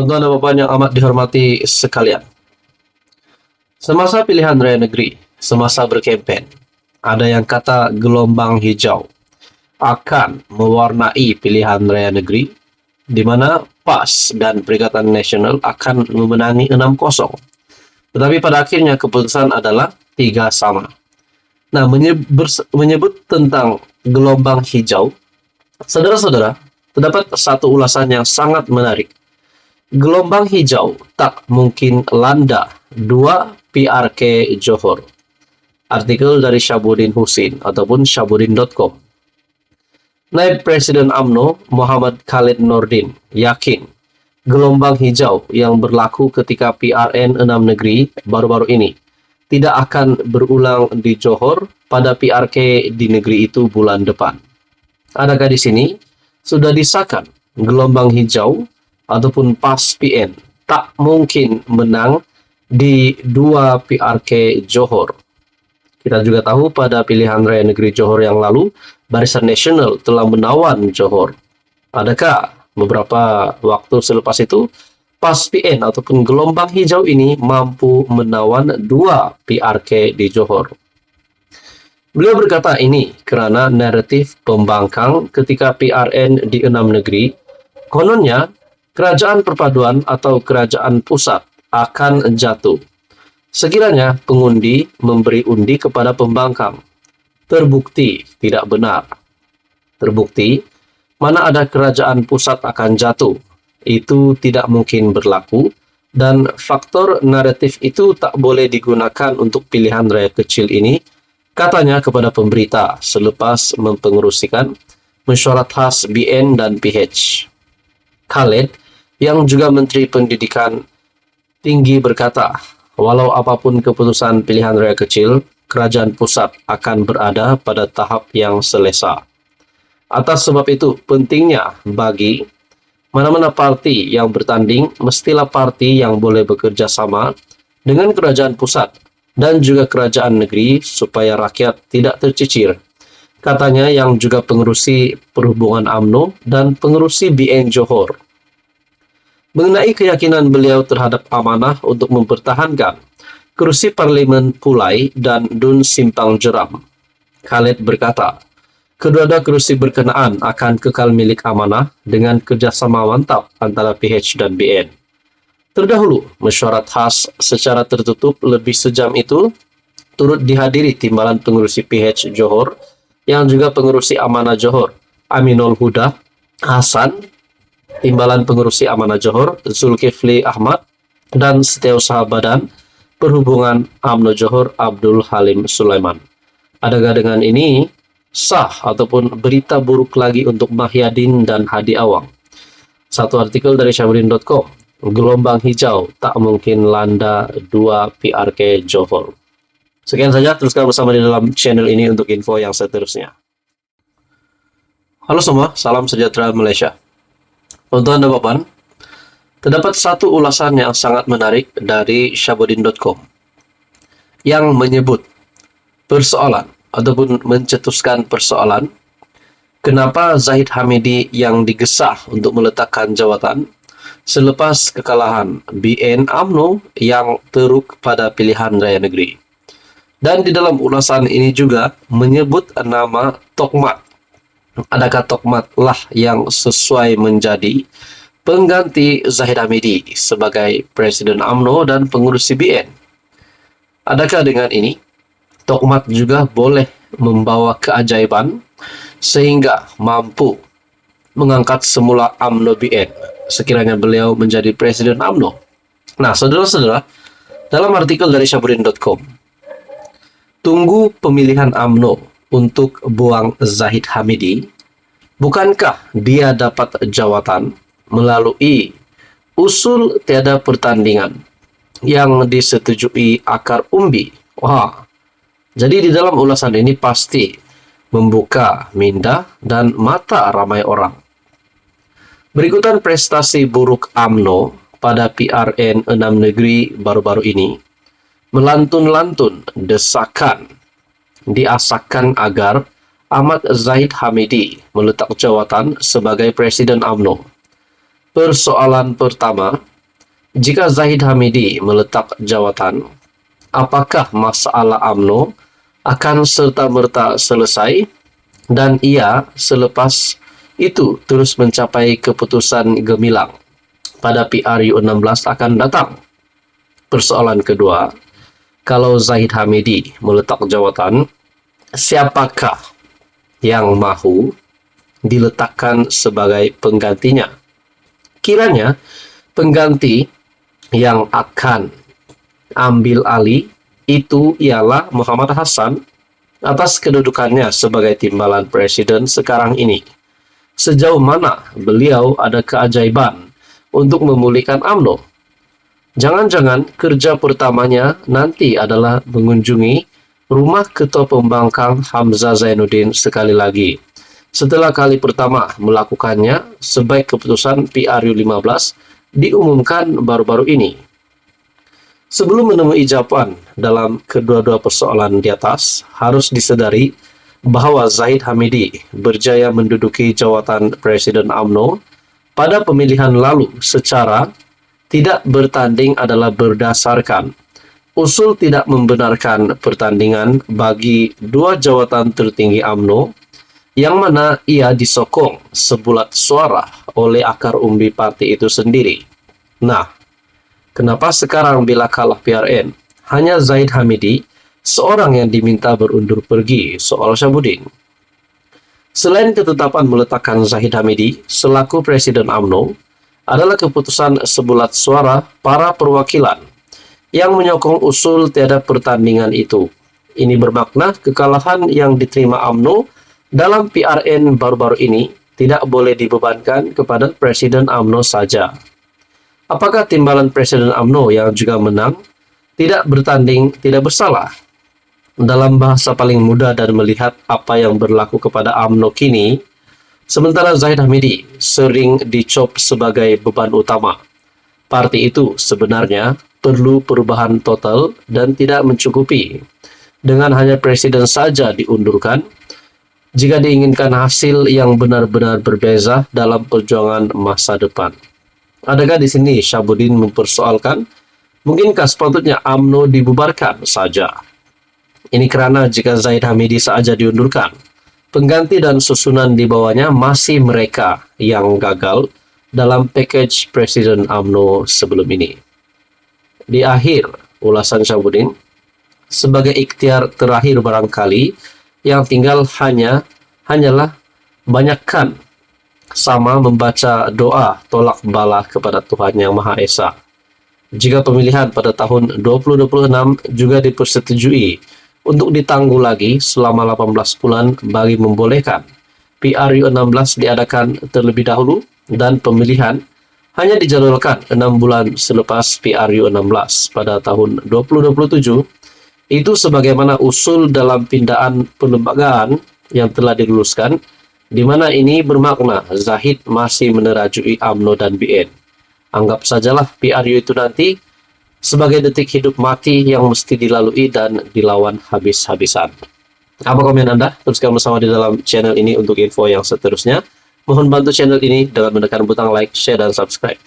Tuan-tuan dan Bapak yang amat dihormati sekalian. Semasa pilihan raya negeri, semasa berkempen, ada yang kata gelombang hijau akan mewarnai pilihan raya negeri, di mana PAS dan Perikatan Nasional akan memenangi 6-0. Tetapi pada akhirnya keputusan adalah 3-3. Nah, menyebut tentang gelombang hijau, saudara-saudara, terdapat satu ulasan yang sangat menarik. Gelombang hijau tak mungkin landa 2 PRK Johor. Artikel dari Syabuddin Husin ataupun syabuddin.com. Naib Presiden UMNO Muhammad Khalid Nordin yakin gelombang hijau yang berlaku ketika PRN 6 negeri baru-baru ini tidak akan berulang di Johor pada PRK di negeri itu bulan depan. Adakah di sini sudah disahkan gelombang hijau ataupun PAS PN tak mungkin menang di 2 PRK Johor? Kita juga tahu pada pilihan raya negeri Johor yang lalu, Barisan Nasional telah menawan Johor. Adakah beberapa waktu selepas itu, PAS PN ataupun gelombang hijau ini mampu menawan 2 PRK di Johor? Beliau berkata ini karena naratif pembangkang ketika PRN di 6 negeri, kononnya kerajaan perpaduan atau kerajaan pusat akan jatuh sekiranya pengundi memberi undi kepada pembangkang. Terbukti tidak benar. Terbukti, mana ada kerajaan pusat akan jatuh, itu tidak mungkin berlaku, dan faktor naratif itu tak boleh digunakan untuk pilihan raya kecil ini, katanya kepada pemberita selepas mempengerusikan mesyuarat khas BN dan PH. Khalid, yang juga Menteri Pendidikan Tinggi, berkata, walau apapun keputusan pilihan raya kecil, kerajaan pusat akan berada pada tahap yang selesa. Atas sebab itu, pentingnya bagi mana-mana parti yang bertanding, mestilah parti yang boleh bekerja sama dengan kerajaan pusat dan juga kerajaan negeri supaya rakyat tidak tercicir. Katanya yang juga pengerusi Perhubungan UMNO dan pengerusi BN Johor. Mengenai keyakinan beliau terhadap amanah untuk mempertahankan kerusi Parlimen Pulai dan Dun Simpang Jeram, Khalid berkata, kedua-dua kerusi berkenaan akan kekal milik amanah dengan kerjasama mantap antara PH dan BN. Terdahulu, mesyuarat khas secara tertutup lebih sejam itu turut dihadiri timbalan pengerusi PH Johor yang juga pengerusi amanah Johor, Aminul Huda Hasan, timbalan pengerusi amanah Johor, Zulkifli Ahmad, dan Setiausaha Badan Perhubungan UMNO Johor, Abdul Halim Sulaiman. Adakah dengan ini sah ataupun berita buruk lagi untuk Mahyadin dan Hadi Awang? Satu artikel dari syabuddin.com, gelombang hijau tak mungkin landa 2 PRK Johor. Sekian saja, teruskan bersama di dalam channel ini untuk info yang seterusnya. Halo semua, salam sejahtera Malaysia. Tuan-tuan dan Bapak, terdapat satu ulasan yang sangat menarik dari syabuddin.com yang menyebut persoalan ataupun mencetuskan persoalan kenapa Zahid Hamidi yang digesah untuk meletakkan jawatan selepas kekalahan BN UMNO yang teruk pada pilihan raya negeri. Dan di dalam ulasan ini juga menyebut nama Tokmat. Adakah Tokmat lah yang sesuai menjadi pengganti Zahid Hamidi sebagai Presiden UMNO dan pengurusi BN? Adakah dengan ini Tokmat juga boleh membawa keajaiban sehingga mampu mengangkat semula UMNO BN sekiranya beliau menjadi Presiden UMNO? Nah, saudara-saudara, dalam artikel dari syabuddin.com, tunggu pemilihan UMNO untuk buang Zahid Hamidi, bukankah dia dapat jawatan melalui usul tiada pertandingan yang disetujui akar umbi? Wah, jadi di dalam ulasan ini pasti membuka minda dan mata ramai orang. Berikutan prestasi buruk UMNO pada PRN 6 negeri baru-baru ini, melantun-lantun desakan diasahkan agar Ahmad Zahid Hamidi meletak jawatan sebagai Presiden UMNO. Persoalan pertama, Jika Zahid Hamidi meletak jawatan, apakah masalah UMNO akan serta-merta selesai dan ia selepas itu terus mencapai keputusan gemilang pada PRU 16 akan datang? Persoalan kedua, kalau Zahid Hamidi meletak jawatan, siapakah yang mahu diletakkan sebagai penggantinya? Kiranya pengganti yang akan ambil alih itu ialah Muhammad Hasan atas kedudukannya sebagai timbalan presiden sekarang ini. Sejauh mana beliau ada keajaiban untuk memulihkan UMNO? Jangan-jangan kerja pertamanya nanti adalah mengunjungi rumah Ketua Pembangkang Hamzah Zainuddin sekali lagi. Setelah kali pertama melakukannya, sebaik keputusan PRU 15 diumumkan baru-baru ini. Sebelum menemui jawaban dalam kedua-dua persoalan di atas, harus disadari bahwa Zahid Hamidi berjaya menduduki jawatan Presiden UMNO pada pemilihan lalu secara tidak bertanding adalah berdasarkan usul tidak membenarkan pertandingan bagi dua jawatan tertinggi UMNO yang mana ia disokong sebulat suara oleh akar umbi parti itu sendiri. Nah, kenapa sekarang bila kalah PRN, hanya Zahid Hamidi seorang yang diminta berundur pergi soal Syahbudin? Selain ketetapan meletakkan Zahid Hamidi selaku Presiden UMNO, adalah keputusan sebulat suara para perwakilan yang menyokong usul tiada pertandingan itu. Ini bermakna kekalahan yang diterima UMNO dalam PRN baru-baru ini tidak boleh dibebankan kepada Presiden UMNO saja. Apakah timbalan Presiden UMNO yang juga menang tidak bertanding tidak bersalah? Dalam bahasa paling mudah dan melihat apa yang berlaku kepada UMNO kini, sementara Zahid Hamidi sering dicop sebagai beban utama, parti itu sebenarnya perlu perubahan total dan tidak mencukupi dengan hanya presiden saja diundurkan jika diinginkan hasil yang benar-benar berbeza dalam perjuangan masa depan. Adakah di sini Syahbudin mempersoalkan, mungkinkah sepatutnya UMNO dibubarkan saja? Ini karena jika Zahid Hamidi saja diundurkan, pengganti dan susunan di bawahnya masih mereka yang gagal dalam package Presiden UMNO sebelum ini. Di akhir ulasan Syahbudin, sebagai ikhtiar terakhir barangkali, yang tinggal hanyalah banyakkan sama membaca doa tolak bala kepada Tuhan Yang Maha Esa. Jika pemilihan pada tahun 2026 juga dipersetujui untuk ditangguh lagi selama 18 bulan bagi membolehkan PRU 16 diadakan terlebih dahulu dan pemilihan hanya dijadwalkan 6 bulan selepas PRU 16 pada tahun 2027, itu sebagaimana usul dalam pindaan pelembagaan yang telah diluluskan, di mana ini bermakna Zahid masih menerajui UMNO dan BN. Anggap sajalah PRU itu nanti sebagai detik hidup mati yang mesti dilalui dan dilawan habis-habisan. Apa komen Anda? Teruskan bersama di dalam channel ini untuk info yang seterusnya. Mohon bantu channel ini dengan menekan butang like, share, dan subscribe.